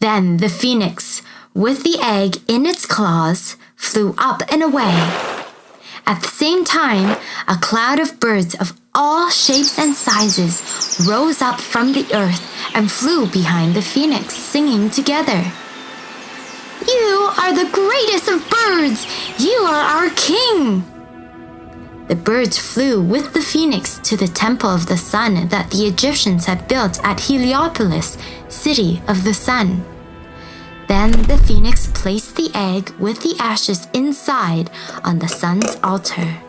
Then the phoenix, with the egg in its claws, flew up and away. At the same time, a cloud of birds of all shapes and sizes rose up from the earth and flew behind the phoenix, singing together. "You are the greatest of birds! You are our king!" The birds flew with the phoenix to the temple of the sun that the Egyptians had built at Heliopolis, city of the sun. Then the phoenix placed the egg with the ashes inside on the sun's altar.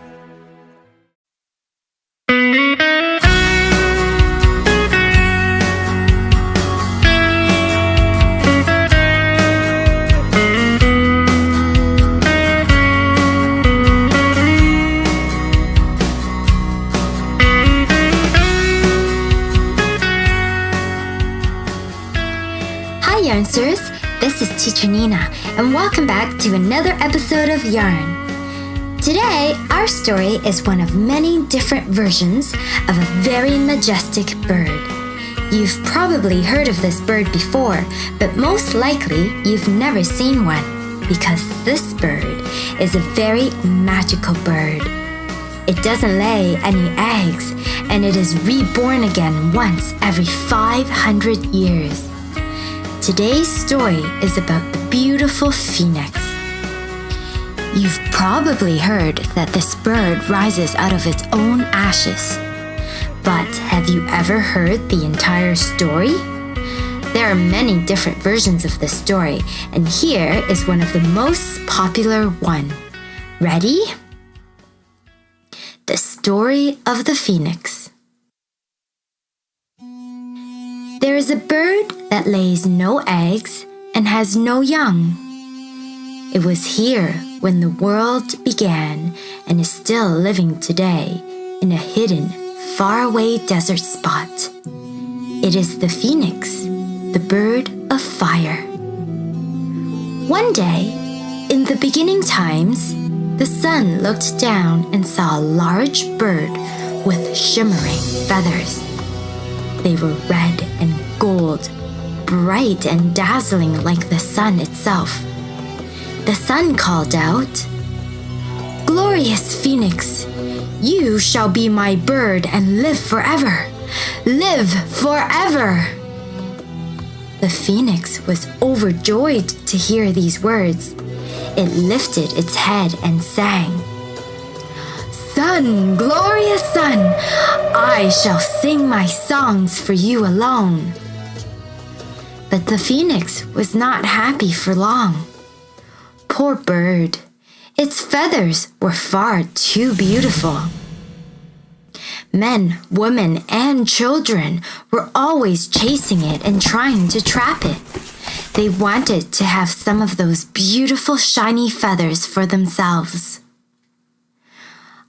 Hi Yarnsters, this is Teacher Nina, and welcome back to another episode of Yarn. Today, our story is one of many different versions of a very majestic bird. You've probably heard of this bird before, but most likely you've never seen one, because this bird is a very magical bird. It doesn't lay any eggs, and it is reborn again once every 500 years. Today's story is about the beautiful phoenix. You've probably heard that this bird rises out of its own ashes. But have you ever heard the entire story? There are many different versions of this story, and here is one of the most popular one. Ready? The story of the phoenix. There is a bird that lays no eggs and has no young. It was here when the world began and is still living today in a hidden, faraway desert spot. It is the phoenix, the bird of fire. One day, in the beginning times, the sun looked down and saw a large bird with shimmering feathers. They were red and gold, bright and dazzling like the sun itself. The sun called out, "Glorious phoenix, you shall be my bird and live forever. Live forever!" The phoenix was overjoyed to hear these words. It lifted its head and sang, "Sun, glorious sun, I shall sing my songs for you alone." But the phoenix was not happy for long. Poor bird, its feathers were far too beautiful. Men, women, and children were always chasing it and trying to trap it. They wanted to have some of those beautiful shiny feathers for themselves.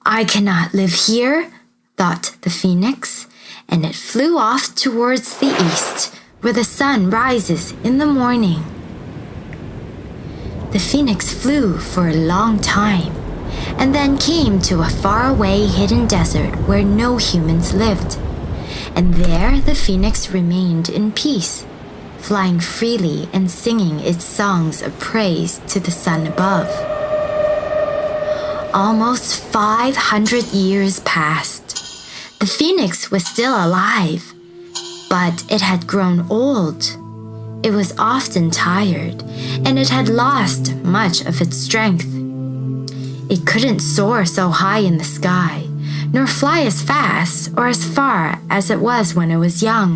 "I cannot live here," thought the phoenix, and it flew off towards the east, where the sun rises in the morning. The phoenix flew for a long time, and then came to a faraway hidden desert where no humans lived. And there the phoenix remained in peace, flying freely and singing its songs of praise to the sun above. Almost 500 years passed. The phoenix was still alive, but it had grown old. It was often tired, and it had lost much of its strength. It couldn't soar so high in the sky, nor fly as fast or as far as it was when it was young.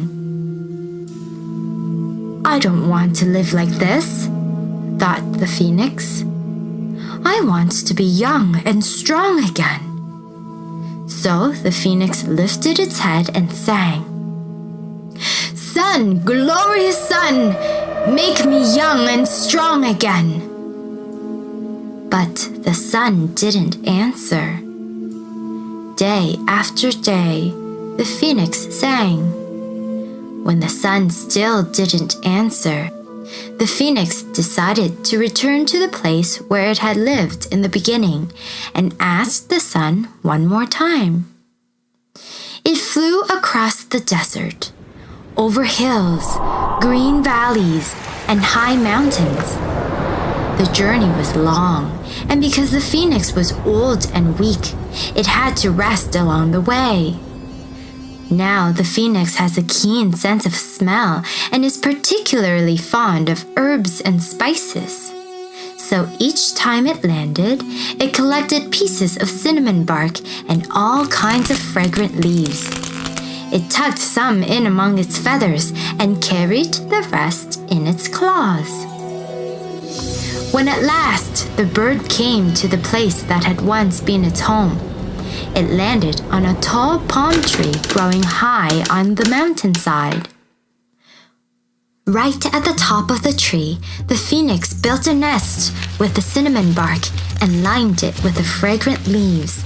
"I don't want to live like this," thought the phoenix. "I want to be young and strong again." So the phoenix lifted its head and sang, "Sun, glorious sun, make me young and strong again." But the sun didn't answer. Day after day, the phoenix sang. When the sun still didn't answer, the phoenix decided to return to the place where it had lived in the beginning and asked the sun one more time. It flew across the desert, over hills, green valleys, and high mountains. The journey was long, and because the phoenix was old and weak, it had to rest along the way. Now the phoenix has a keen sense of smell and is particularly fond of herbs and spices. So each time it landed, it collected pieces of cinnamon bark and all kinds of fragrant leaves. It tucked some in among its feathers and carried the rest in its claws. When at last the bird came to the place that had once been its home, it landed on a tall palm tree growing high on the mountainside. Right at the top of the tree, the phoenix built a nest with the cinnamon bark and lined it with the fragrant leaves.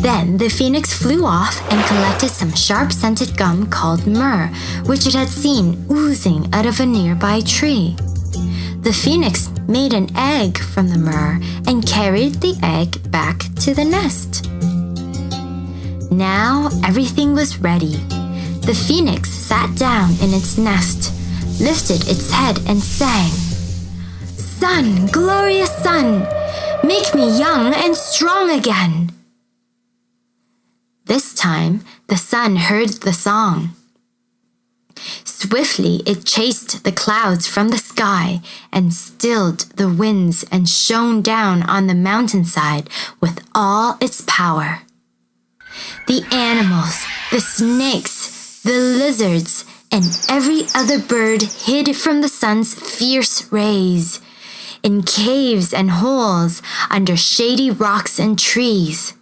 Then the phoenix flew off and collected some sharp-scented gum called myrrh, which it had seen oozing out of a nearby tree. The phoenix made an egg from the myrrh and carried the egg back to the nest. Now everything was ready. The phoenix sat down in its nest, lifted its head and sang, "Sun, glorious sun, make me young and strong again." This time, the sun heard the song. Swiftly, it chased the clouds from the sky and stilled the winds and shone down on the mountainside with all its power. The animals, the snakes, the lizards, and every other bird hid from the sun's fierce rays, in caves and holes, under shady rocks and trees.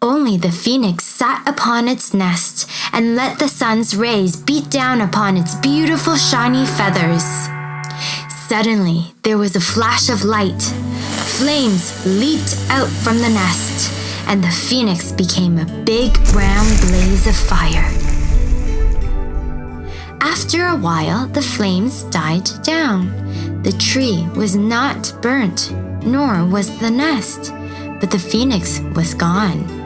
Only the phoenix sat upon its nest and let the sun's rays beat down upon its beautiful shiny feathers. Suddenly, there was a flash of light. Flames leaped out from the nest, and the phoenix became a big round blaze of fire. After a while, the flames died down. The tree was not burnt, nor was the nest, but the phoenix was gone.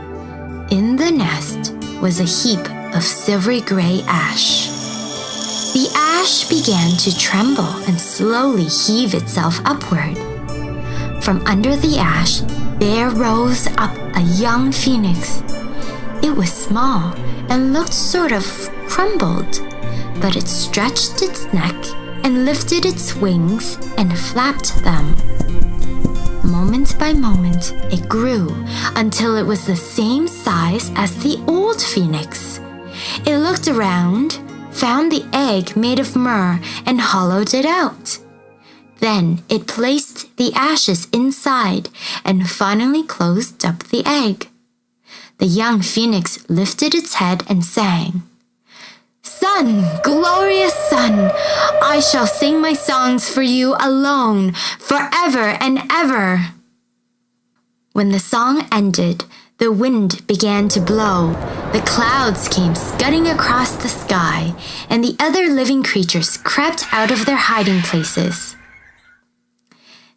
In the nest was a heap of silvery gray ash. The ash began to tremble and slowly heave itself upward. From under the ash, there rose up a young phoenix. It was small and looked sort of crumbled, but it stretched its neck and lifted its wings and flapped them. Moment by moment, it grew until it was the same size as the old phoenix. It looked around, found the egg made of myrrh, and hollowed it out. Then it placed the ashes inside and finally closed up the egg. The young phoenix lifted its head and sang, "Sun, glorious sun, I shall sing my songs for you alone, forever and ever." When the song ended, the wind began to blow, the clouds came scudding across the sky, and the other living creatures crept out of their hiding places.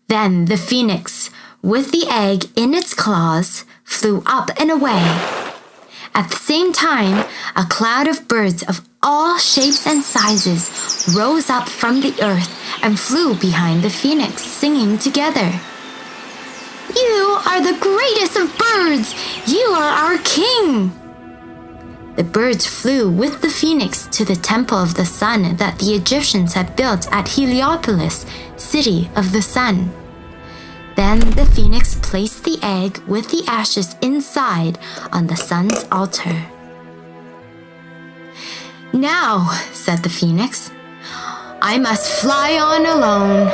Then the phoenix, with the egg in its claws, flew up and away. At the same time, a cloud of birds of all shapes and sizes rose up from the earth and flew behind the phoenix, singing together, "You are the greatest of birds! You are our king!" The birds flew with the phoenix to the temple of the sun that the Egyptians had built at Heliopolis, city of the sun. Then the phoenix placed the egg with the ashes inside on the sun's altar. "Now," said the phoenix, "I must fly on alone."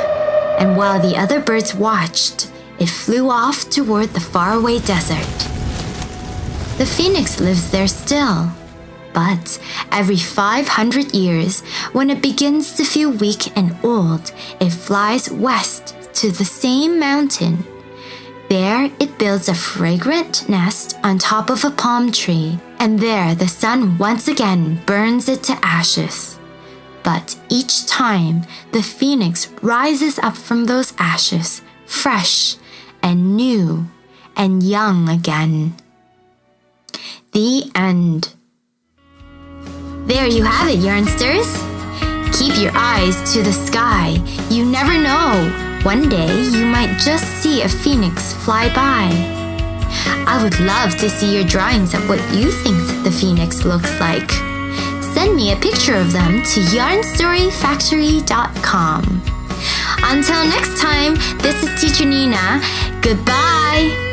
And while the other birds watched, it flew off toward the faraway desert. The phoenix lives there still, but every 500 years, when it begins to feel weak and old, it flies west to the same mountain. There it builds a fragrant nest on top of a palm tree, and there the sun once again burns it to ashes. But each time the phoenix rises up from those ashes, fresh and new and young again. The end. There you have it, Yarnsters. Keep your eyes to the sky. You never know. One day you might just see a phoenix fly by. I would love to see your drawings of what you think the phoenix looks like. Send me a picture of them to YarnStoryFactory.com. Until next time, this is Teacher Nina. Goodbye!